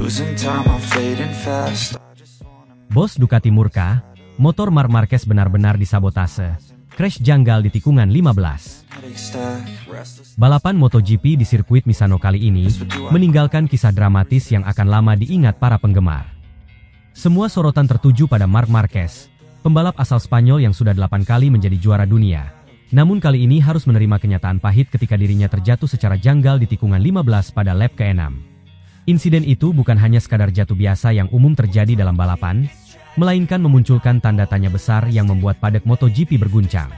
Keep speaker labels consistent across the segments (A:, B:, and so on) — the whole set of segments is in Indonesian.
A: losing time, I'm fading fast.
B: Bos Ducati murka, motor Marc Marquez benar-benar disabotase. Crash janggal di tikungan 15. Balapan MotoGP di sirkuit Misano kali ini meninggalkan kisah dramatis yang akan lama diingat para penggemar. Semua sorotan tertuju pada Marc Marquez, pembalap asal Spanyol yang sudah 8 kali menjadi juara dunia. Namun kali ini harus menerima kenyataan pahit ketika dirinya terjatuh secara janggal di tikungan 15 pada lap ke-6. Insiden itu bukan hanya sekadar jatuh biasa yang umum terjadi dalam balapan, melainkan memunculkan tanda tanya besar yang membuat padek MotoGP berguncang.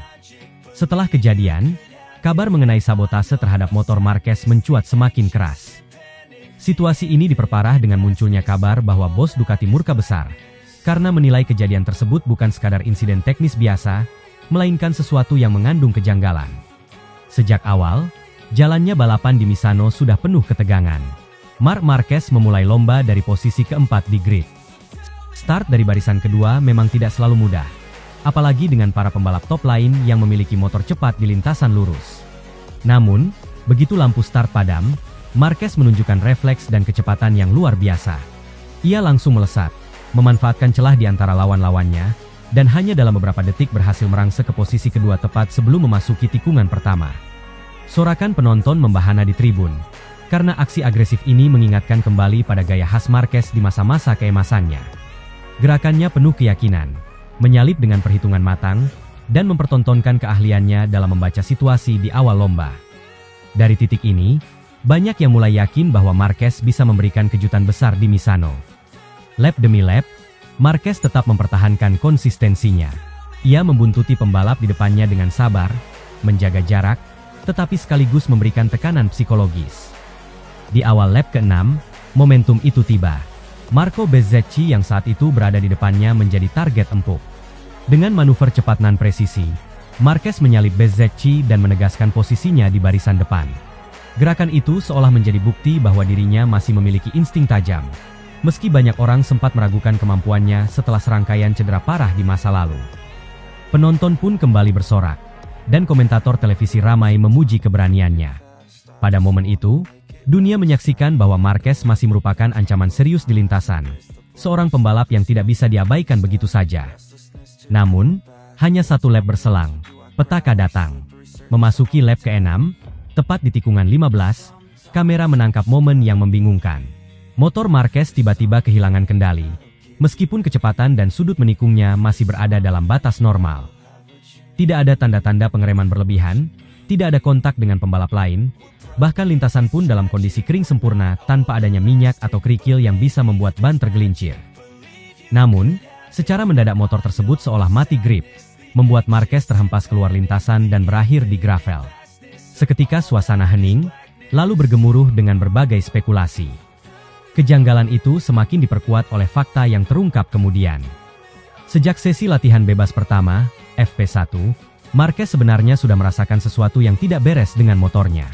B: Setelah kejadian, kabar mengenai sabotase terhadap motor Marquez mencuat semakin keras. Situasi ini diperparah dengan munculnya kabar bahwa bos Ducati murka besar, karena menilai kejadian tersebut bukan sekadar insiden teknis biasa, melainkan sesuatu yang mengandung kejanggalan. Sejak awal, jalannya balapan di Misano sudah penuh ketegangan. Marc Marquez memulai lomba dari posisi keempat di grid. Start dari barisan kedua memang tidak selalu mudah, apalagi dengan para pembalap top lain yang memiliki motor cepat di lintasan lurus. Namun, begitu lampu start padam, Marquez menunjukkan refleks dan kecepatan yang luar biasa. Ia langsung melesat, memanfaatkan celah di antara lawan-lawannya, dan hanya dalam beberapa detik berhasil merangsek ke posisi kedua tepat sebelum memasuki tikungan pertama. Sorakan penonton membahana di tribun, karena aksi agresif ini mengingatkan kembali pada gaya khas Marquez di masa-masa keemasannya. Gerakannya penuh keyakinan, menyalip dengan perhitungan matang, dan mempertontonkan keahliannya dalam membaca situasi di awal lomba. Dari titik ini, banyak yang mulai yakin bahwa Marquez bisa memberikan kejutan besar di Misano. Lap demi lap, Marquez tetap mempertahankan konsistensinya. Ia membuntuti pembalap di depannya dengan sabar, menjaga jarak, tetapi sekaligus memberikan tekanan psikologis. Di awal lap ke-6, momentum itu tiba. Marco Bezzecchi yang saat itu berada di depannya menjadi target empuk. Dengan manuver cepat nan presisi, Marquez menyalip Bezzecchi dan menegaskan posisinya di barisan depan. Gerakan itu seolah menjadi bukti bahwa dirinya masih memiliki insting tajam, meski banyak orang sempat meragukan kemampuannya setelah serangkaian cedera parah di masa lalu. Penonton pun kembali bersorak, dan komentator televisi ramai memuji keberaniannya. Pada momen itu, dunia menyaksikan bahwa Marquez masih merupakan ancaman serius di lintasan, seorang pembalap yang tidak bisa diabaikan begitu saja. Namun, hanya satu lap berselang, petaka datang. Memasuki lap ke-6, tepat di tikungan 15, kamera menangkap momen yang membingungkan. Motor Marquez tiba-tiba kehilangan kendali, meskipun kecepatan dan sudut menikungnya masih berada dalam batas normal. Tidak ada tanda-tanda pengereman berlebihan, tidak ada kontak dengan pembalap lain, bahkan lintasan pun dalam kondisi kering sempurna tanpa adanya minyak atau kerikil yang bisa membuat ban tergelincir. Namun, secara mendadak motor tersebut seolah mati grip, membuat Marquez terhempas keluar lintasan dan berakhir di gravel. Seketika suasana hening, lalu bergemuruh dengan berbagai spekulasi. Kejanggalan itu semakin diperkuat oleh fakta yang terungkap kemudian. Sejak sesi latihan bebas pertama, FP1, Marquez sebenarnya sudah merasakan sesuatu yang tidak beres dengan motornya.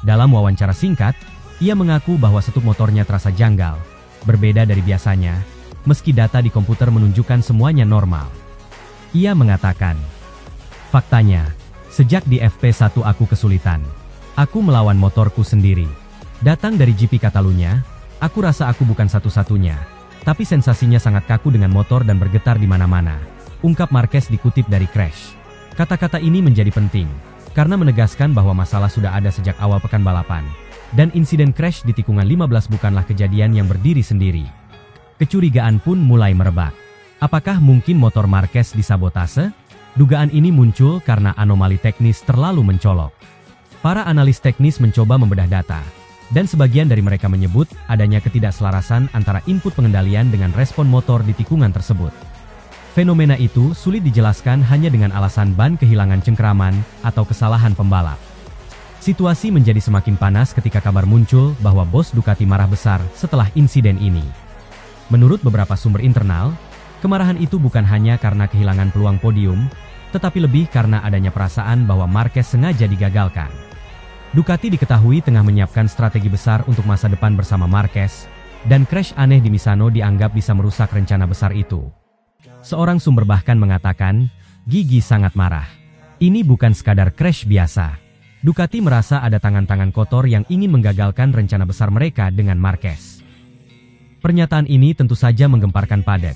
B: Dalam wawancara singkat, ia mengaku bahwa setup motornya terasa janggal, berbeda dari biasanya, meski data di komputer menunjukkan semuanya normal. Ia mengatakan, "Faktanya, sejak di FP1 aku kesulitan. Aku melawan motorku sendiri. Datang dari GP Catalunya, aku rasa aku bukan satu-satunya, tapi sensasinya sangat kaku dengan motor dan bergetar di mana-mana," ungkap Marquez dikutip dari Crash. Kata-kata ini menjadi penting, karena menegaskan bahwa masalah sudah ada sejak awal pekan balapan, dan insiden crash di tikungan 15 bukanlah kejadian yang berdiri sendiri. Kecurigaan pun mulai merebak. Apakah mungkin motor Marquez disabotase? Dugaan ini muncul karena anomali teknis terlalu mencolok. Para analis teknis mencoba membedah data, dan sebagian dari mereka menyebut adanya ketidakselarasan antara input pengendalian dengan respon motor di tikungan tersebut. Fenomena itu sulit dijelaskan hanya dengan alasan ban kehilangan cengkeraman atau kesalahan pembalap. Situasi menjadi semakin panas ketika kabar muncul bahwa bos Ducati marah besar setelah insiden ini. Menurut beberapa sumber internal, kemarahan itu bukan hanya karena kehilangan peluang podium, tetapi lebih karena adanya perasaan bahwa Marquez sengaja digagalkan. Ducati diketahui tengah menyiapkan strategi besar untuk masa depan bersama Marquez, dan crash aneh di Misano dianggap bisa merusak rencana besar itu. Seorang sumber bahkan mengatakan, Gigi sangat marah. Ini bukan sekadar crash biasa. Ducati merasa ada tangan-tangan kotor yang ingin menggagalkan rencana besar mereka dengan Marquez. Pernyataan ini tentu saja menggemparkan Paddock,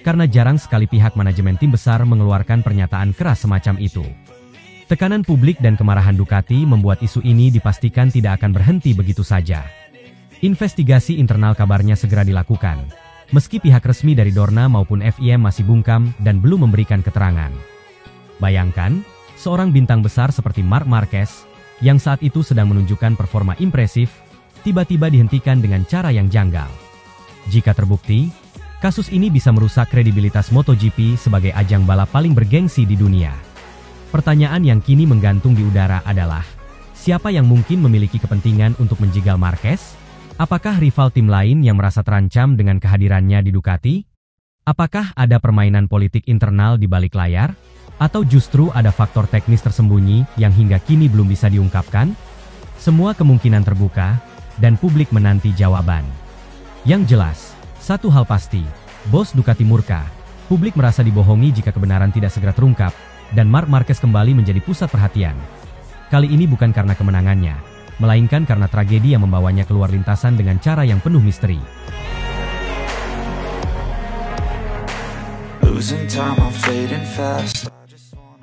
B: karena jarang sekali pihak manajemen tim besar mengeluarkan pernyataan keras semacam itu. Tekanan publik dan kemarahan Ducati membuat isu ini dipastikan tidak akan berhenti begitu saja. Investigasi internal kabarnya segera dilakukan, meski pihak resmi dari Dorna maupun FIM masih bungkam dan belum memberikan keterangan. Bayangkan, seorang bintang besar seperti Marc Marquez, yang saat itu sedang menunjukkan performa impresif, tiba-tiba dihentikan dengan cara yang janggal. Jika terbukti, kasus ini bisa merusak kredibilitas MotoGP sebagai ajang balap paling bergengsi di dunia. Pertanyaan yang kini menggantung di udara adalah, siapa yang mungkin memiliki kepentingan untuk menjegal Marquez? Apakah rival tim lain yang merasa terancam dengan kehadirannya di Ducati? Apakah ada permainan politik internal di balik layar? Atau justru ada faktor teknis tersembunyi yang hingga kini belum bisa diungkapkan? Semua kemungkinan terbuka, dan publik menanti jawaban. Yang jelas, satu hal pasti, bos Ducati murka. Publik merasa dibohongi jika kebenaran tidak segera terungkap, dan Marc Marquez kembali menjadi pusat perhatian. Kali ini bukan karena kemenangannya, melainkan karena tragedi yang membawanya keluar lintasan dengan cara yang penuh misteri.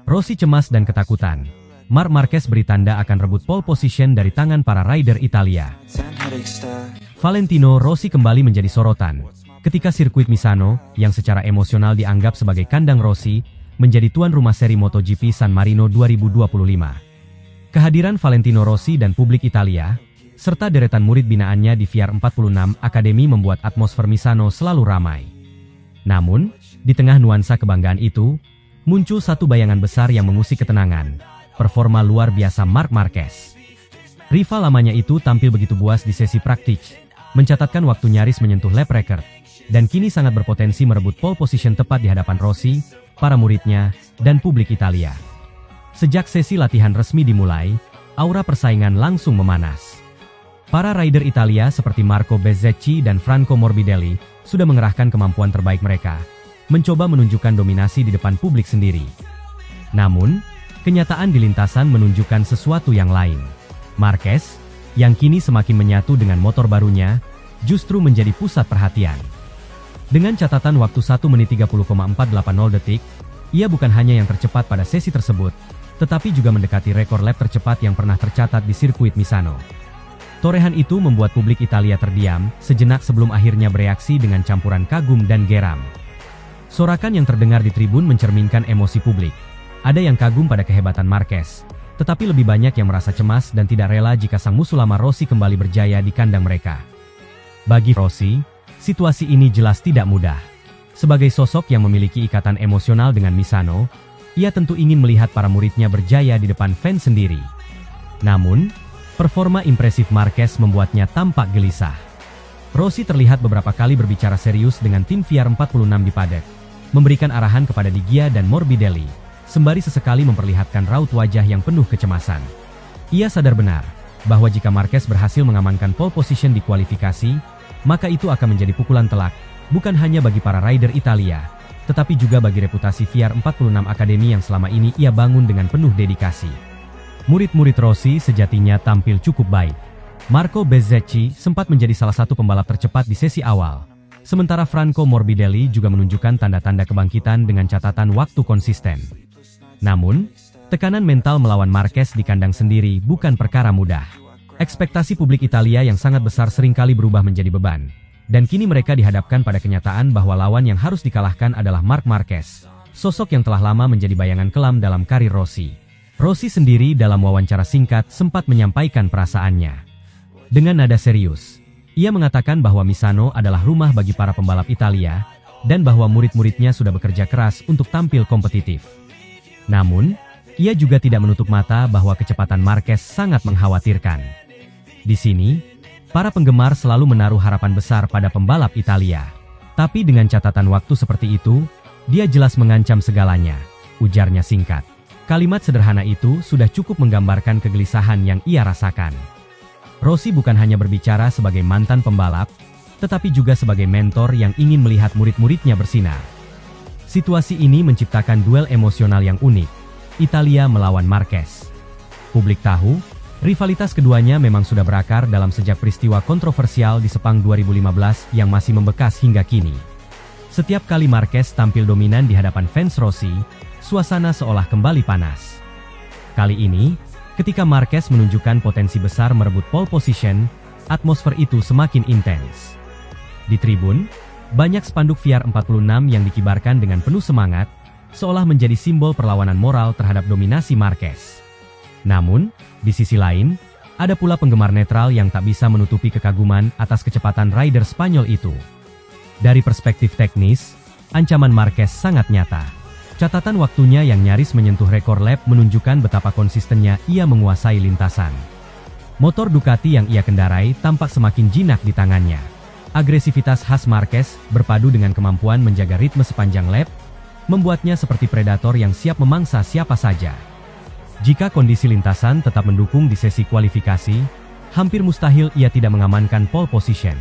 B: Rossi cemas dan ketakutan. Marc Marquez beri tanda akan rebut pole position dari tangan para rider Italia. Valentino Rossi kembali menjadi sorotan, ketika sirkuit Misano, yang secara emosional dianggap sebagai kandang Rossi, menjadi tuan rumah seri MotoGP San Marino 2025. Kehadiran Valentino Rossi dan publik Italia, serta deretan murid binaannya di VR46 Academy membuat atmosfer Misano selalu ramai. Namun, di tengah nuansa kebanggaan itu, muncul satu bayangan besar yang mengusik ketenangan, performa luar biasa Marc Marquez. Rival lamanya itu tampil begitu buas di sesi praktik, mencatatkan waktu nyaris menyentuh lap record, dan kini sangat berpotensi merebut pole position tepat di hadapan Rossi, para muridnya, dan publik Italia. Sejak sesi latihan resmi dimulai, aura persaingan langsung memanas. Para rider Italia seperti Marco Bezzecchi dan Franco Morbidelli sudah mengerahkan kemampuan terbaik mereka, mencoba menunjukkan dominasi di depan publik sendiri. Namun, kenyataan di lintasan menunjukkan sesuatu yang lain. Marquez, yang kini semakin menyatu dengan motor barunya, justru menjadi pusat perhatian. Dengan catatan waktu 1 menit 30,480 detik, ia bukan hanya yang tercepat pada sesi tersebut, tetapi juga mendekati rekor lap tercepat yang pernah tercatat di sirkuit Misano. Torehan itu membuat publik Italia terdiam sejenak sebelum akhirnya bereaksi dengan campuran kagum dan geram. Sorakan yang terdengar di tribun mencerminkan emosi publik. Ada yang kagum pada kehebatan Marquez, tetapi lebih banyak yang merasa cemas dan tidak rela jika sang musuh lama Rossi kembali berjaya di kandang mereka. Bagi Rossi, situasi ini jelas tidak mudah. Sebagai sosok yang memiliki ikatan emosional dengan Misano, ia tentu ingin melihat para muridnya berjaya di depan fans sendiri. Namun, performa impresif Marquez membuatnya tampak gelisah. Rossi terlihat beberapa kali berbicara serius dengan tim VR46 di Paddock, memberikan arahan kepada Di Gia dan Morbidelli, sembari sesekali memperlihatkan raut wajah yang penuh kecemasan. Ia sadar benar bahwa jika Marquez berhasil mengamankan pole position di kualifikasi, maka itu akan menjadi pukulan telak, bukan hanya bagi para rider Italia, tetapi juga bagi reputasi VR46 Academy yang selama ini ia bangun dengan penuh dedikasi. Murid-murid Rossi sejatinya tampil cukup baik. Marco Bezzecchi sempat menjadi salah satu pembalap tercepat di sesi awal, sementara Franco Morbidelli juga menunjukkan tanda-tanda kebangkitan dengan catatan waktu konsisten. Namun, tekanan mental melawan Marquez di kandang sendiri bukan perkara mudah. Ekspektasi publik Italia yang sangat besar seringkali berubah menjadi beban, dan kini mereka dihadapkan pada kenyataan bahwa lawan yang harus dikalahkan adalah Marc Marquez, sosok yang telah lama menjadi bayangan kelam dalam karir Rossi. Rossi sendiri dalam wawancara singkat sempat menyampaikan perasaannya. Dengan nada serius, ia mengatakan bahwa Misano adalah rumah bagi para pembalap Italia, dan bahwa murid-muridnya sudah bekerja keras untuk tampil kompetitif. Namun, ia juga tidak menutup mata bahwa kecepatan Marquez sangat mengkhawatirkan. Di sini, para penggemar selalu menaruh harapan besar pada pembalap Italia. Tapi dengan catatan waktu seperti itu, dia jelas mengancam segalanya, ujarnya singkat. Kalimat sederhana itu sudah cukup menggambarkan kegelisahan yang ia rasakan. Rossi bukan hanya berbicara sebagai mantan pembalap, tetapi juga sebagai mentor yang ingin melihat murid-muridnya bersinar. Situasi ini menciptakan duel emosional yang unik, Italia melawan Marquez. Publik tahu, Rivalitas keduanya memang sudah berakar dalam sejak peristiwa kontroversial di Sepang 2015 yang masih membekas hingga kini. Setiap kali Marquez tampil dominan di hadapan fans Rossi, suasana seolah kembali panas. Kali ini, ketika Marquez menunjukkan potensi besar merebut pole position, atmosfer itu semakin intens. Di tribun, banyak spanduk VR 46 yang dikibarkan dengan penuh semangat, seolah menjadi simbol perlawanan moral terhadap dominasi Marquez. Namun, di sisi lain, ada pula penggemar netral yang tak bisa menutupi kekaguman atas kecepatan rider Spanyol itu. Dari perspektif teknis, ancaman Marquez sangat nyata. Catatan waktunya yang nyaris menyentuh rekor lap menunjukkan betapa konsistennya ia menguasai lintasan. Motor Ducati yang ia kendarai tampak semakin jinak di tangannya. Agresivitas khas Marquez berpadu dengan kemampuan menjaga ritme sepanjang lap, membuatnya seperti predator yang siap memangsa siapa saja. Jika kondisi lintasan tetap mendukung di sesi kualifikasi, hampir mustahil ia tidak mengamankan pole position.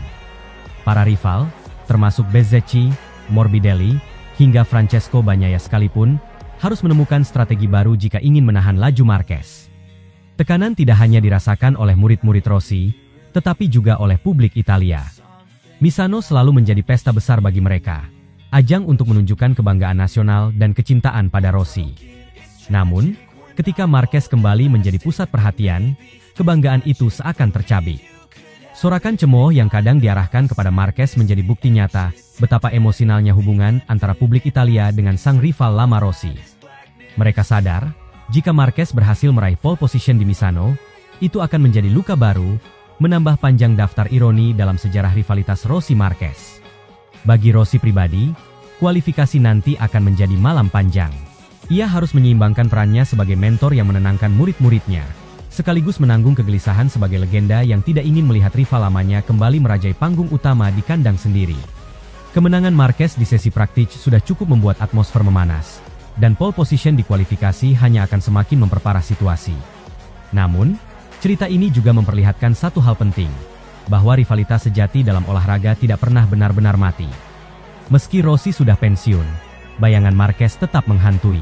B: Para rival, termasuk Bezzecchi, Morbidelli, hingga Francesco Bagnaia sekalipun, harus menemukan strategi baru jika ingin menahan laju Marquez. Tekanan tidak hanya dirasakan oleh murid-murid Rossi, tetapi juga oleh publik Italia. Misano selalu menjadi pesta besar bagi mereka, ajang untuk menunjukkan kebanggaan nasional dan kecintaan pada Rossi. Namun, ketika Marquez kembali menjadi pusat perhatian, kebanggaan itu seakan tercabik. Sorakan cemooh yang kadang diarahkan kepada Marquez menjadi bukti nyata betapa emosionalnya hubungan antara publik Italia dengan sang rival lama Rossi. Mereka sadar, jika Marquez berhasil meraih pole position di Misano, itu akan menjadi luka baru, menambah panjang daftar ironi dalam sejarah rivalitas Rossi-Marquez. Bagi Rossi pribadi, kualifikasi nanti akan menjadi malam panjang. Ia harus menyeimbangkan perannya sebagai mentor yang menenangkan murid-muridnya, sekaligus menanggung kegelisahan sebagai legenda yang tidak ingin melihat rival lamanya kembali merajai panggung utama di kandang sendiri. Kemenangan Marquez di sesi praktik sudah cukup membuat atmosfer memanas, dan pole position di kualifikasi hanya akan semakin memperparah situasi. Namun, cerita ini juga memperlihatkan satu hal penting, bahwa rivalitas sejati dalam olahraga tidak pernah benar-benar mati. Meski Rossi sudah pensiun, bayangan Marquez tetap menghantui.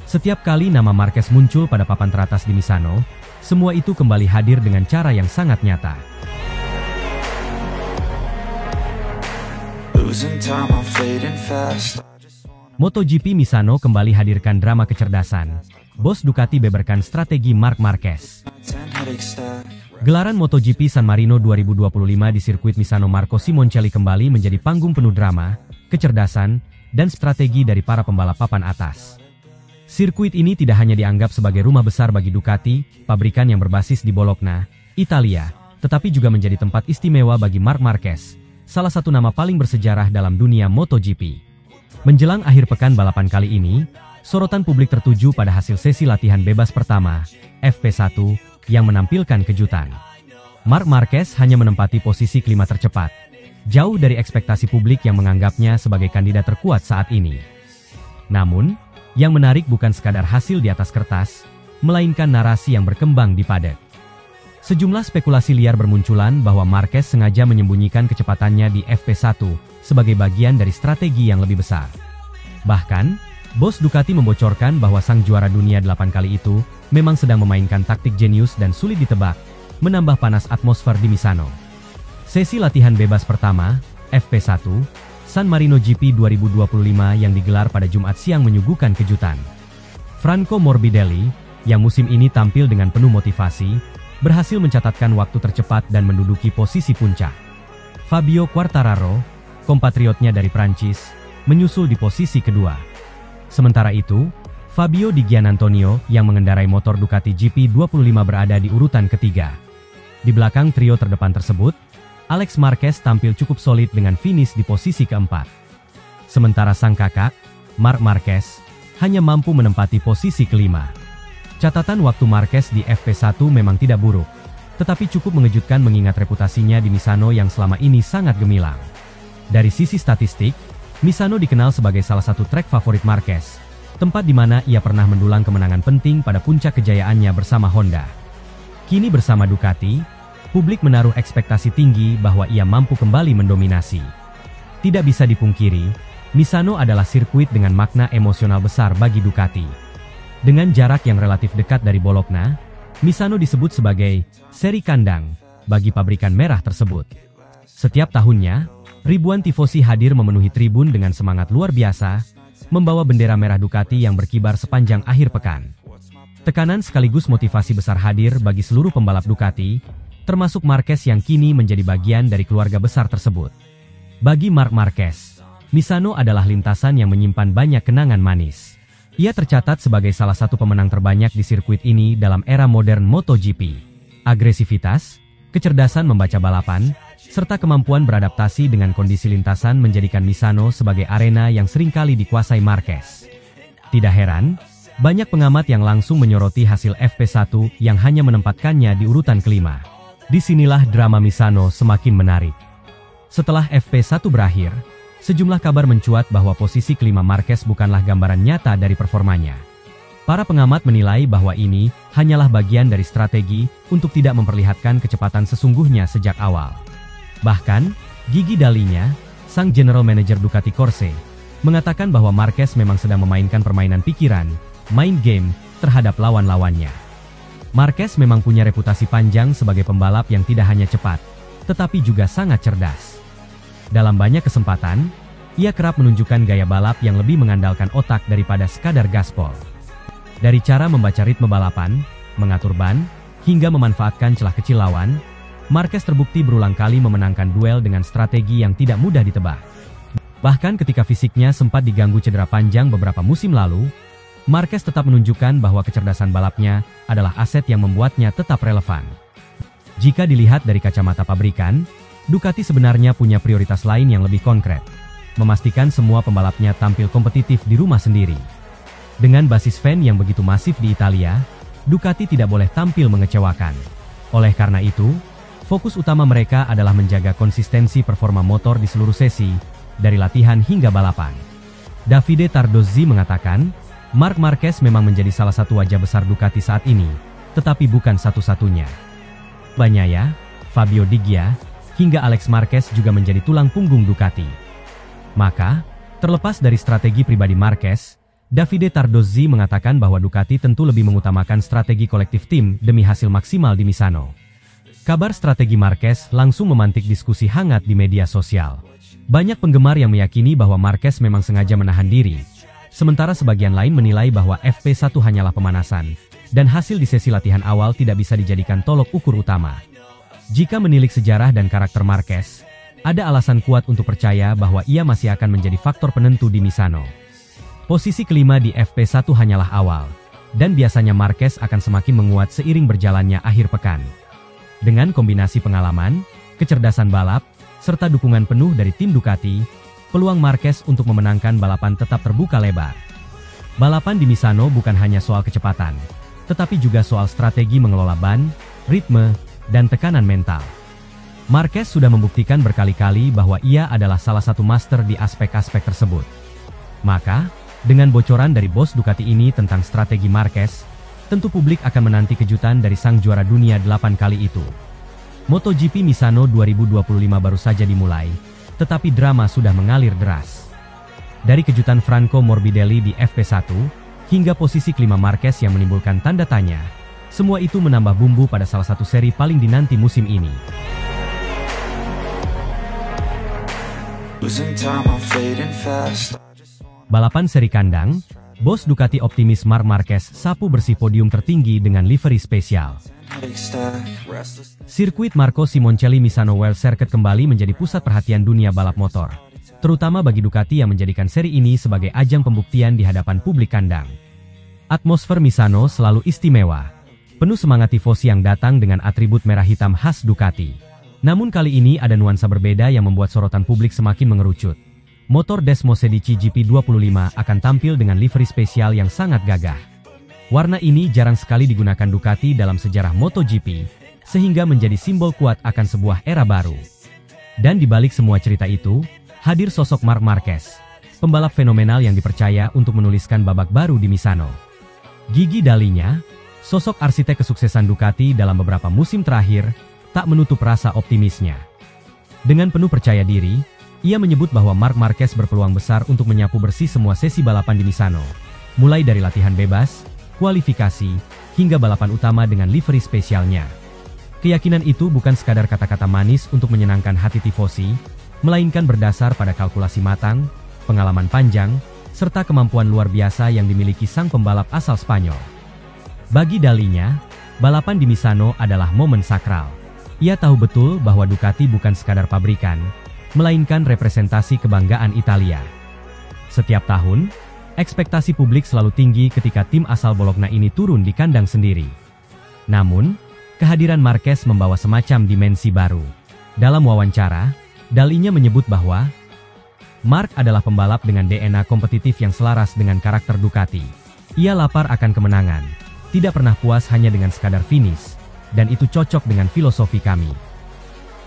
B: Setiap kali nama Marquez muncul pada papan teratas di Misano, semua itu kembali hadir dengan cara yang sangat nyata. MotoGP Misano kembali hadirkan drama kecerdasan. Bos Ducati beberkan strategi Marc Marquez. Gelaran MotoGP San Marino 2025 di sirkuit Misano Marco Simoncelli kembali menjadi panggung penuh drama, kecerdasan, dan strategi dari para pembalap papan atas. Sirkuit ini tidak hanya dianggap sebagai rumah besar bagi Ducati, pabrikan yang berbasis di Bologna, Italia, tetapi juga menjadi tempat istimewa bagi Marc Marquez, salah satu nama paling bersejarah dalam dunia MotoGP. Menjelang akhir pekan balapan kali ini, sorotan publik tertuju pada hasil sesi latihan bebas pertama, FP1, yang menampilkan kejutan. Marc Marquez hanya menempati posisi kelima tercepat, jauh dari ekspektasi publik yang menganggapnya sebagai kandidat terkuat saat ini. Namun, yang menarik bukan sekadar hasil di atas kertas, melainkan narasi yang berkembang di paddock. Sejumlah spekulasi liar bermunculan bahwa Marquez sengaja menyembunyikan kecepatannya di FP1 sebagai bagian dari strategi yang lebih besar. Bahkan, bos Ducati membocorkan bahwa sang juara dunia 8 kali itu memang sedang memainkan taktik jenius dan sulit ditebak, menambah panas atmosfer di Misano. Sesi latihan bebas pertama, FP1, San Marino GP 2025 yang digelar pada Jumat siang menyuguhkan kejutan. Franco Morbidelli, yang musim ini tampil dengan penuh motivasi, berhasil mencatatkan waktu tercepat dan menduduki posisi puncak. Fabio Quartararo, kompatriotnya dari Prancis, menyusul di posisi kedua. Sementara itu, Fabio Di Giannantonio yang mengendarai motor Ducati GP25 berada di urutan ketiga. Di belakang trio terdepan tersebut, Alex Marquez tampil cukup solid dengan finish di posisi keempat. Sementara sang kakak, Marc Marquez, hanya mampu menempati posisi kelima. Catatan waktu Marquez di FP1 memang tidak buruk, tetapi cukup mengejutkan mengingat reputasinya di Misano yang selama ini sangat gemilang. Dari sisi statistik, Misano dikenal sebagai salah satu trek favorit Marquez, tempat di mana ia pernah mendulang kemenangan penting pada puncak kejayaannya bersama Honda. Kini bersama Ducati, publik menaruh ekspektasi tinggi bahwa ia mampu kembali mendominasi. Tidak bisa dipungkiri, Misano adalah sirkuit dengan makna emosional besar bagi Ducati. Dengan jarak yang relatif dekat dari Bologna, Misano disebut sebagai seri kandang bagi pabrikan merah tersebut. Setiap tahunnya, ribuan tifosi hadir memenuhi tribun dengan semangat luar biasa, membawa bendera merah Ducati yang berkibar sepanjang akhir pekan. Tekanan sekaligus motivasi besar hadir bagi seluruh pembalap Ducati, termasuk Marquez yang kini menjadi bagian dari keluarga besar tersebut. Bagi Marc Marquez, Misano adalah lintasan yang menyimpan banyak kenangan manis. Ia tercatat sebagai salah satu pemenang terbanyak di sirkuit ini dalam era modern MotoGP. Agresivitas, kecerdasan membaca balapan, serta kemampuan beradaptasi dengan kondisi lintasan menjadikan Misano sebagai arena yang seringkali dikuasai Marquez. Tidak heran, banyak pengamat yang langsung menyoroti hasil FP1 yang hanya menempatkannya di urutan kelima. Disinilah drama Misano semakin menarik. Setelah FP1 berakhir, sejumlah kabar mencuat bahwa posisi kelima Marquez bukanlah gambaran nyata dari performanya. Para pengamat menilai bahwa ini hanyalah bagian dari strategi untuk tidak memperlihatkan kecepatan sesungguhnya sejak awal. Bahkan, Gigi Dalinya, sang general manager Ducati Corse, mengatakan bahwa Marquez memang sedang memainkan permainan pikiran, main game, terhadap lawan-lawannya. Marquez memang punya reputasi panjang sebagai pembalap yang tidak hanya cepat, tetapi juga sangat cerdas. Dalam banyak kesempatan, ia kerap menunjukkan gaya balap yang lebih mengandalkan otak daripada sekadar gaspol. Dari cara membaca ritme balapan, mengatur ban, hingga memanfaatkan celah kecil lawan, Marquez terbukti berulang kali memenangkan duel dengan strategi yang tidak mudah ditebak. Bahkan ketika fisiknya sempat diganggu cedera panjang beberapa musim lalu, Marquez tetap menunjukkan bahwa kecerdasan balapnya adalah aset yang membuatnya tetap relevan. Jika dilihat dari kacamata pabrikan, Ducati sebenarnya punya prioritas lain yang lebih konkret, memastikan semua pembalapnya tampil kompetitif di rumah sendiri. Dengan basis fan yang begitu masif di Italia, Ducati tidak boleh tampil mengecewakan. Oleh karena itu, fokus utama mereka adalah menjaga konsistensi performa motor di seluruh sesi, dari latihan hingga balapan. Davide Tardozzi mengatakan, Marc Marquez memang menjadi salah satu wajah besar Ducati saat ini, tetapi bukan satu-satunya. Bagnaia, Fabio Di Gia, hingga Alex Marquez juga menjadi tulang punggung Ducati. Maka, terlepas dari strategi pribadi Marquez, Davide Tardozzi mengatakan bahwa Ducati tentu lebih mengutamakan strategi kolektif tim demi hasil maksimal di Misano. Kabar strategi Marquez langsung memantik diskusi hangat di media sosial. Banyak penggemar yang meyakini bahwa Marquez memang sengaja menahan diri, sementara sebagian lain menilai bahwa FP1 hanyalah pemanasan, dan hasil di sesi latihan awal tidak bisa dijadikan tolok ukur utama. Jika menilik sejarah dan karakter Marquez, ada alasan kuat untuk percaya bahwa ia masih akan menjadi faktor penentu di Misano. Posisi kelima di FP1 hanyalah awal, dan biasanya Marquez akan semakin menguat seiring berjalannya akhir pekan. Dengan kombinasi pengalaman, kecerdasan balap, serta dukungan penuh dari tim Ducati, peluang Marquez untuk memenangkan balapan tetap terbuka lebar. Balapan di Misano bukan hanya soal kecepatan, tetapi juga soal strategi mengelola ban, ritme, dan tekanan mental. Marquez sudah membuktikan berkali-kali bahwa ia adalah salah satu master di aspek-aspek tersebut. Maka, dengan bocoran dari bos Ducati ini tentang strategi Marquez, tentu publik akan menanti kejutan dari sang juara dunia 8 kali itu. MotoGP Misano 2025 baru saja dimulai, tetapi drama sudah mengalir deras. Dari kejutan Franco Morbidelli di FP1, hingga posisi kelima Marquez yang menimbulkan tanda tanya, semua itu menambah bumbu pada salah satu seri paling dinanti musim ini. Balapan seri kandang, bos Ducati optimis Marc Marquez sapu bersih podium tertinggi dengan livery spesial. Sirkuit Marco Simoncelli Misano World Circuit kembali menjadi pusat perhatian dunia balap motor, terutama bagi Ducati yang menjadikan seri ini sebagai ajang pembuktian di hadapan publik kandang. Atmosfer Misano selalu istimewa, penuh semangat tifosi yang datang dengan atribut merah hitam khas Ducati. Namun kali ini ada nuansa berbeda yang membuat sorotan publik semakin mengerucut. Motor Desmosedici GP25 akan tampil dengan livery spesial yang sangat gagah. Warna ini jarang sekali digunakan Ducati dalam sejarah MotoGP, sehingga menjadi simbol kuat akan sebuah era baru. Dan di balik semua cerita itu, hadir sosok Marc Marquez, pembalap fenomenal yang dipercaya untuk menuliskan babak baru di Misano. Gigi Dalinya, sosok arsitek kesuksesan Ducati dalam beberapa musim terakhir, tak menutup rasa optimisnya. Dengan penuh percaya diri, ia menyebut bahwa Marc Marquez berpeluang besar untuk menyapu bersih semua sesi balapan di Misano, mulai dari latihan bebas, kualifikasi, hingga balapan utama dengan livery spesialnya. Keyakinan itu bukan sekadar kata-kata manis untuk menyenangkan hati tifosi, melainkan berdasar pada kalkulasi matang, pengalaman panjang, serta kemampuan luar biasa yang dimiliki sang pembalap asal Spanyol. Bagi Dalinya, balapan di Misano adalah momen sakral. Ia tahu betul bahwa Ducati bukan sekadar pabrikan, melainkan representasi kebanggaan Italia. Setiap tahun, ekspektasi publik selalu tinggi ketika tim asal Bologna ini turun di kandang sendiri. Namun, kehadiran Marquez membawa semacam dimensi baru. Dalam wawancara, Dalinya menyebut bahwa Mark adalah pembalap dengan DNA kompetitif yang selaras dengan karakter Ducati. Ia lapar akan kemenangan, tidak pernah puas hanya dengan sekadar finish, dan itu cocok dengan filosofi kami.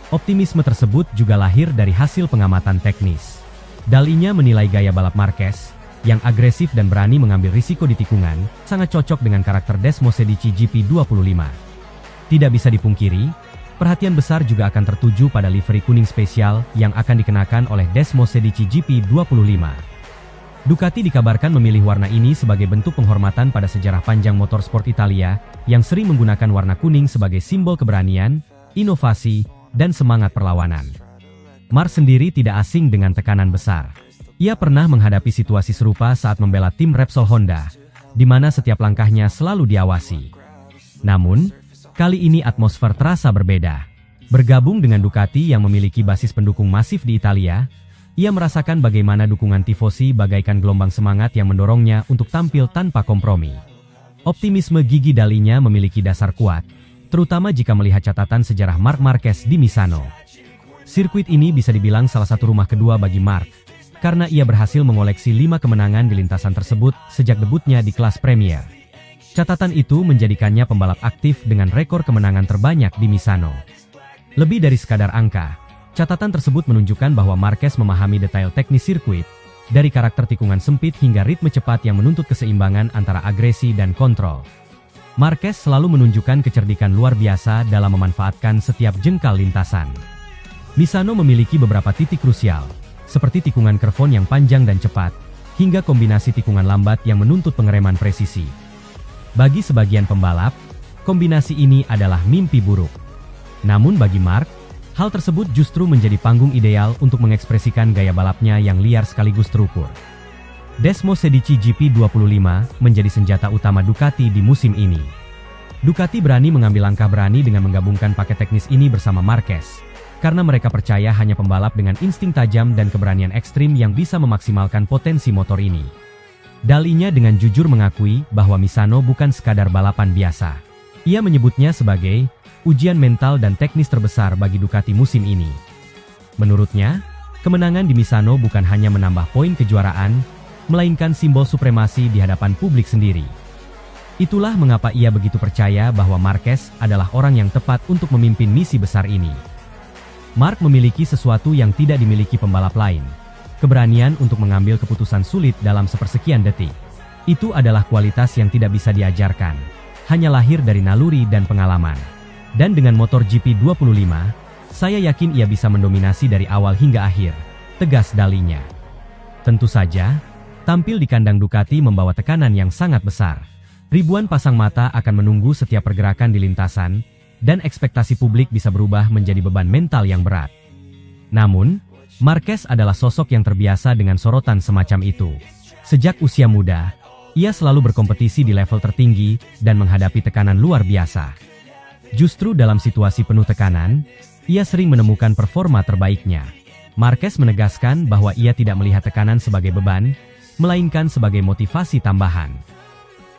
B: Optimisme tersebut juga lahir dari hasil pengamatan teknis. Dalinya menilai gaya balap Marquez, yang agresif dan berani mengambil risiko di tikungan, sangat cocok dengan karakter Desmosedici GP25. Tidak bisa dipungkiri, perhatian besar juga akan tertuju pada livery kuning spesial yang akan dikenakan oleh Desmosedici GP25. Ducati dikabarkan memilih warna ini sebagai bentuk penghormatan pada sejarah panjang motorsport Italia, yang sering menggunakan warna kuning sebagai simbol keberanian, inovasi, dan semangat perlawanan. Mark sendiri tidak asing dengan tekanan besar. Ia pernah menghadapi situasi serupa saat membela tim Repsol Honda, di mana setiap langkahnya selalu diawasi. Namun, kali ini atmosfer terasa berbeda. Bergabung dengan Ducati yang memiliki basis pendukung masif di Italia, ia merasakan bagaimana dukungan tifosi bagaikan gelombang semangat yang mendorongnya untuk tampil tanpa kompromi. Optimisme gigi Dalinya memiliki dasar kuat, terutama jika melihat catatan sejarah Marc Marquez di Misano. Sirkuit ini bisa dibilang salah satu rumah kedua bagi Marc, karena ia berhasil mengoleksi 5 kemenangan di lintasan tersebut sejak debutnya di kelas Premier. Catatan itu menjadikannya pembalap aktif dengan rekor kemenangan terbanyak di Misano. Lebih dari sekadar angka, catatan tersebut menunjukkan bahwa Marquez memahami detail teknis sirkuit, dari karakter tikungan sempit hingga ritme cepat yang menuntut keseimbangan antara agresi dan kontrol. Marquez selalu menunjukkan kecerdikan luar biasa dalam memanfaatkan setiap jengkal lintasan. Misano memiliki beberapa titik krusial, seperti tikungan kervon yang panjang dan cepat, hingga kombinasi tikungan lambat yang menuntut pengereman presisi. Bagi sebagian pembalap, kombinasi ini adalah mimpi buruk. Namun bagi Marc, hal tersebut justru menjadi panggung ideal untuk mengekspresikan gaya balapnya yang liar sekaligus terukur. Desmosedici GP25 menjadi senjata utama Ducati di musim ini. Ducati berani mengambil langkah berani dengan menggabungkan paket teknis ini bersama Marquez, karena mereka percaya hanya pembalap dengan insting tajam dan keberanian ekstrim yang bisa memaksimalkan potensi motor ini. Dalinya dengan jujur mengakui bahwa Misano bukan sekadar balapan biasa. Ia menyebutnya sebagai ujian mental dan teknis terbesar bagi Ducati musim ini. Menurutnya, kemenangan di Misano bukan hanya menambah poin kejuaraan, melainkan simbol supremasi di hadapan publik sendiri. Itulah mengapa ia begitu percaya bahwa Marquez adalah orang yang tepat untuk memimpin misi besar ini. Marc memiliki sesuatu yang tidak dimiliki pembalap lain, keberanian untuk mengambil keputusan sulit dalam sepersekian detik. Itu adalah kualitas yang tidak bisa diajarkan, hanya lahir dari naluri dan pengalaman. Dan dengan motor GP25, saya yakin ia bisa mendominasi dari awal hingga akhir, tegas Dalinya. Tentu saja, tampil di kandang Ducati membawa tekanan yang sangat besar. Ribuan pasang mata akan menunggu setiap pergerakan di lintasan, dan ekspektasi publik bisa berubah menjadi beban mental yang berat. Namun, Marquez adalah sosok yang terbiasa dengan sorotan semacam itu. Sejak usia muda, ia selalu berkompetisi di level tertinggi dan menghadapi tekanan luar biasa. Justru dalam situasi penuh tekanan, ia sering menemukan performa terbaiknya. Marquez menegaskan bahwa ia tidak melihat tekanan sebagai beban, melainkan sebagai motivasi tambahan.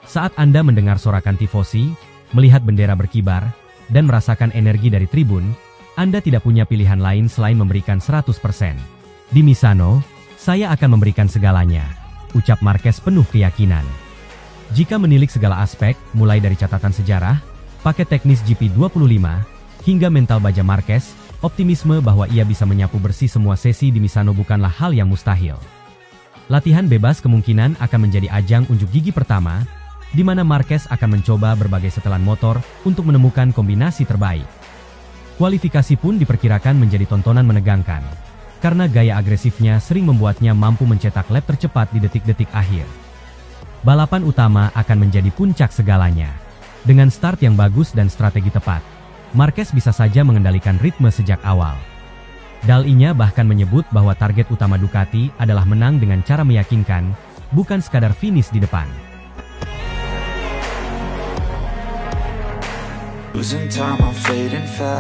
B: Saat Anda mendengar sorakan tifosi, melihat bendera berkibar, dan merasakan energi dari tribun, Anda tidak punya pilihan lain selain memberikan 100%. Di Misano, saya akan memberikan segalanya, ucap Marquez penuh keyakinan. Jika menilik segala aspek, mulai dari catatan sejarah, paket teknis GP25, hingga mental baja Marquez, optimisme bahwa ia bisa menyapu bersih semua sesi di Misano bukanlah hal yang mustahil. Latihan bebas kemungkinan akan menjadi ajang unjuk gigi pertama, di mana Marquez akan mencoba berbagai setelan motor untuk menemukan kombinasi terbaik. Kualifikasi pun diperkirakan menjadi tontonan menegangkan, karena gaya agresifnya sering membuatnya mampu mencetak lap tercepat di detik-detik akhir. Balapan utama akan menjadi puncak segalanya. Dengan start yang bagus dan strategi tepat, Marquez bisa saja mengendalikan ritme sejak awal. Dal-Inya bahkan menyebut bahwa target utama Ducati adalah menang dengan cara meyakinkan, bukan sekadar finish di depan.
A: Losing time, I'm fading fast.